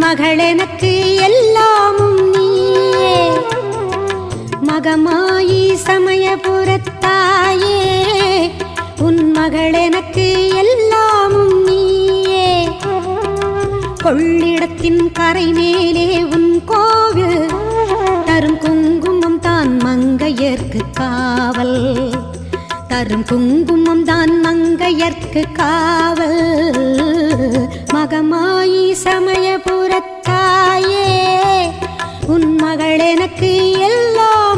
மகள் எனக்கு எல்லாமும் நீயே. மகமாயி சமயபுரத்தாயே, உன் மகள் எனக்கு எல்லாமும் நீயே. கொள்ளிடத்தின் கரை மேலே உன் கோவில், தரும் குங்குமம் தான் மங்கையர்க்கு காவல். தரும் குங்குமம் தான் மங்கையர்க்கு காவல். மகமாயி சமயபுரத்தாயே, உன் மகள் எனக்கு எல்லாம்